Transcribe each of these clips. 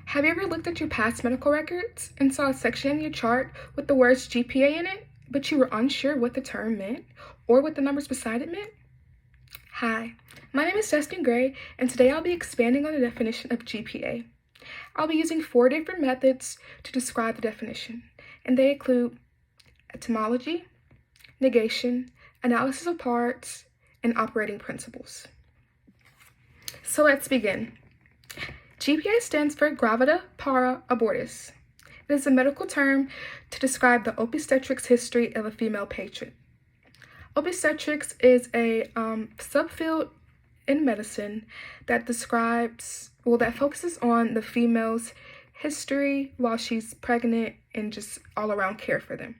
Have you ever looked at your past medical records and saw a section in your chart with the words GPA in it, but you were unsure what the term meant or what the numbers beside it meant? Hi, my name is Justin Gray, and today I'll be expanding on the definition of GPA. I'll be using 4 different methods to describe the definition, and they include etymology, negation, analysis of parts, and operating principles. So let's begin. GPA stands for gravida para abortus. It is a medical term to describe the obstetrics history of a female patient. Obstetrics is a subfield in medicine that focuses on the female's history while she's pregnant and just all around care for them.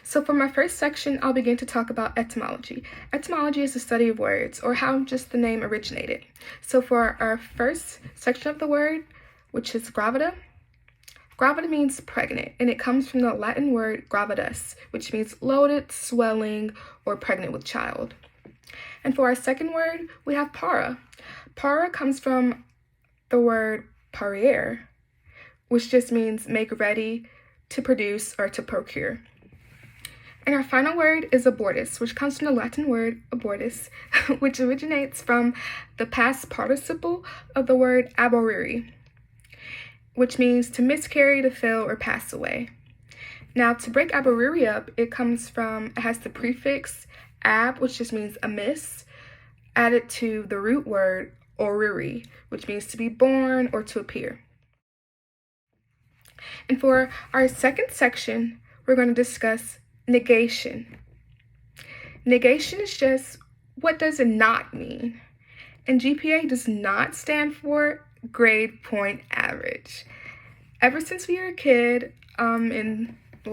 So for my first section, I'll begin to talk about etymology. Etymology is the study of words, or how just the name originated. So for our first section of the word, which is gravida, gravida means pregnant, and it comes from the Latin word gravidus, which means loaded, swelling, or pregnant with child. And for our second word, we have para. Para comes from the word parere, which just means make ready, to produce, or to procure. And our final word is abortus, which comes from the Latin word abortus, which originates from the past participle of the word aborire, which means to miscarry, to fail, or pass away. Now, to break aborire up, it has the prefix ab, which just means amiss, added to the root word oriri, which means to be born or to appear. And for our second section, we're going to discuss negation. Negation is just, what does it not mean? And GPA does not stand for grade point average. Ever since we were a kid,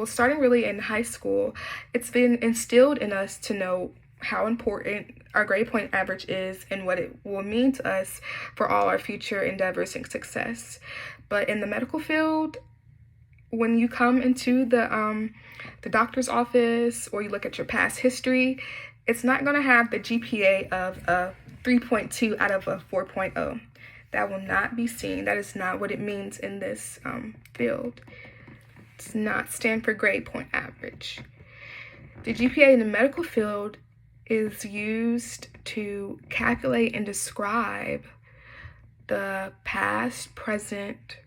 starting really in high school, it's been instilled in us to know how important our grade point average is and what it will mean to us for all our future endeavors and success. But in the medical field, when you come into the doctor's office or you look at your past history, it's not going to have the GPA of a 3.2 out of a 4.0. That will not be seen. That is not what it means in this field. It does not stand for grade point average. The GPA in the medical field is used to calculate and describe the past, present,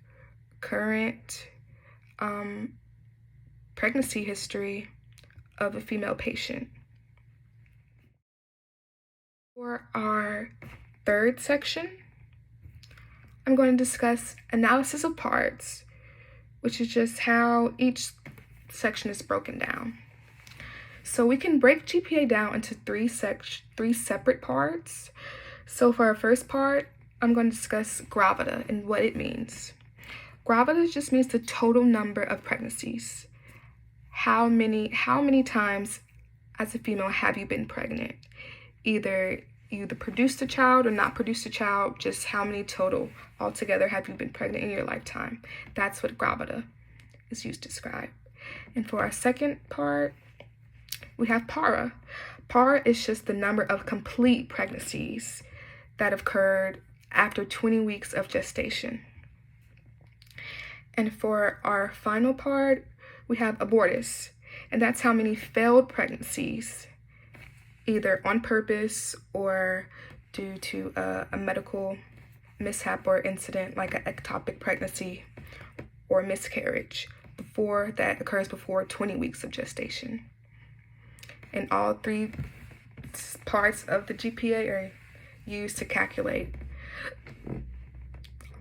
current pregnancy history of a female patient. For our third section, I'm going to discuss analysis of parts, which is just how each section is broken down. So we can break GPA down into three separate parts. So for our first part, I'm going to discuss gravida and what it means. Gravida just means the total number of pregnancies. How many times as a female have you been pregnant? Either you produced a child or not produced a child, just how many total altogether have you been pregnant in your lifetime? That's what gravida is used to describe. And for our second part, we have para. Para is just the number of complete pregnancies that have occurred after 20 weeks of gestation. And for our final part, we have abortus, and that's how many failed pregnancies, either on purpose or due to a medical mishap or incident like an ectopic pregnancy or miscarriage, that occurs before 20 weeks of gestation. And all 3 parts of the GPA are used to calculate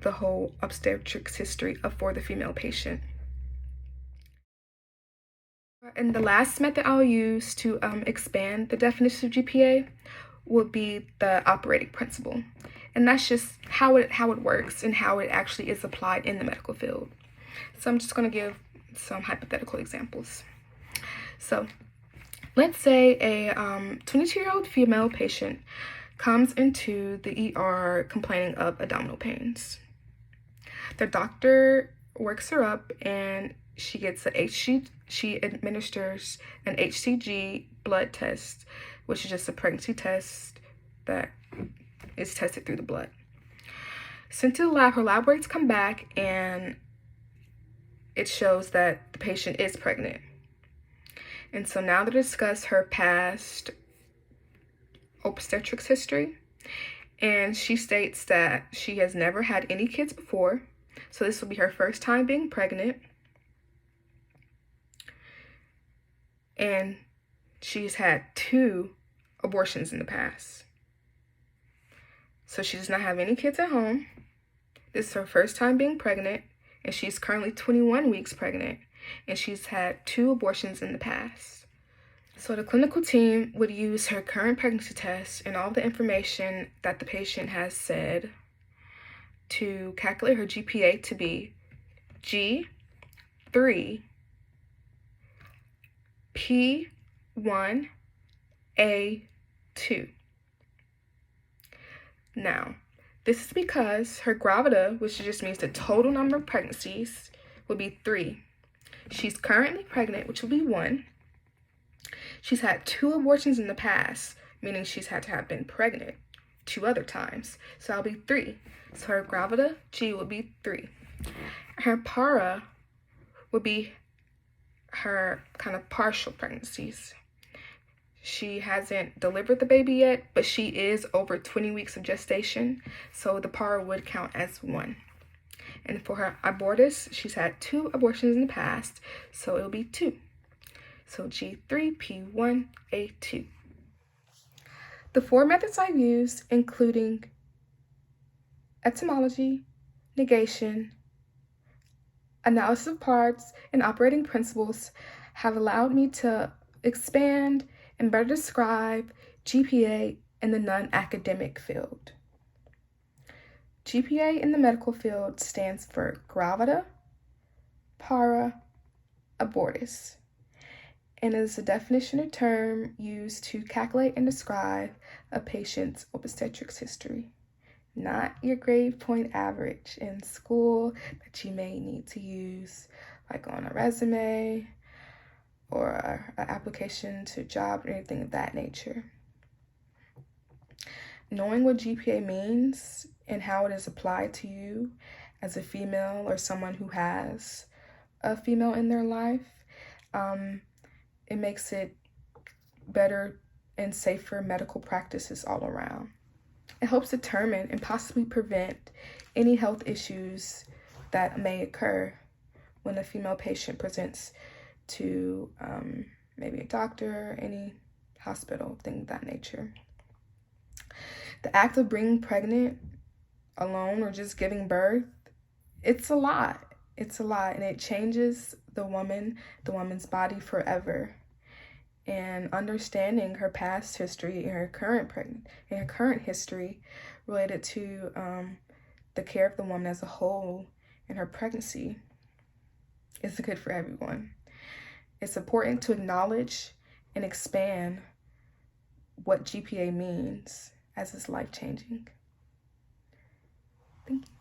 the whole obstetrics history for the female patient. And the last method I'll use to expand the definition of GPA will be the operating principle. And that's just how it works and how it actually is applied in the medical field. So I'm just going to give some hypothetical examples. So let's say a 22-year-old female patient comes into the ER complaining of abdominal pains. The doctor works her up and she administers an HCG blood test, which is just a pregnancy test that is tested through the blood. Sent to the lab, her lab weights come back and it shows that the patient is pregnant. And so now to discuss her past obstetrics history. And she states that she has never had any kids before. So this will be her first time being pregnant. And she's had 2 abortions in the past. So she does not have any kids at home. This is her first time being pregnant, and she's currently 21 weeks pregnant, and she's had 2 abortions in the past. So the clinical team would use her current pregnancy test and all the information that the patient has said to calculate her GPA to be G3, P1, A2. Now, this is because her gravida, which just means the total number of pregnancies, will be 3. She's currently pregnant, which will be 1. She's had 2 abortions in the past, meaning she's had to have been pregnant 2 other times. So that'll be 3. So her gravida, G, will be 3. Her para would be her kind of partial pregnancies. She hasn't delivered the baby yet, but she is over 20 weeks of gestation, so the para would count as 1. And for her abortus, she's had 2 abortions in the past, so it'll be 2. So G3, P1, A2. The 4 methods I used, including etymology, negation, analysis of parts, and operating principles, have allowed me to expand and better describe GPA in the non-academic field. GPA in the medical field stands for gravida, para, abortus, and is a definitional term used to calculate and describe a patient's obstetrics history, not your grade point average in school that you may need to use like on a resume or an application to a job or anything of that nature. Knowing what GPA means and how it is applied to you as a female or someone who has a female in their life, it makes it better and safer medical practices all around. It helps determine and possibly prevent any health issues that may occur when a female patient presents to maybe a doctor or any hospital, things of that nature. The act of being pregnant alone or just giving birth, it's a lot. It's a lot, and it changes the woman's body forever. And understanding her past history and her current history related to the care of the woman as a whole in her pregnancy is good for everyone. It's important to acknowledge and expand what GPA means, as it's life-changing. Thank you.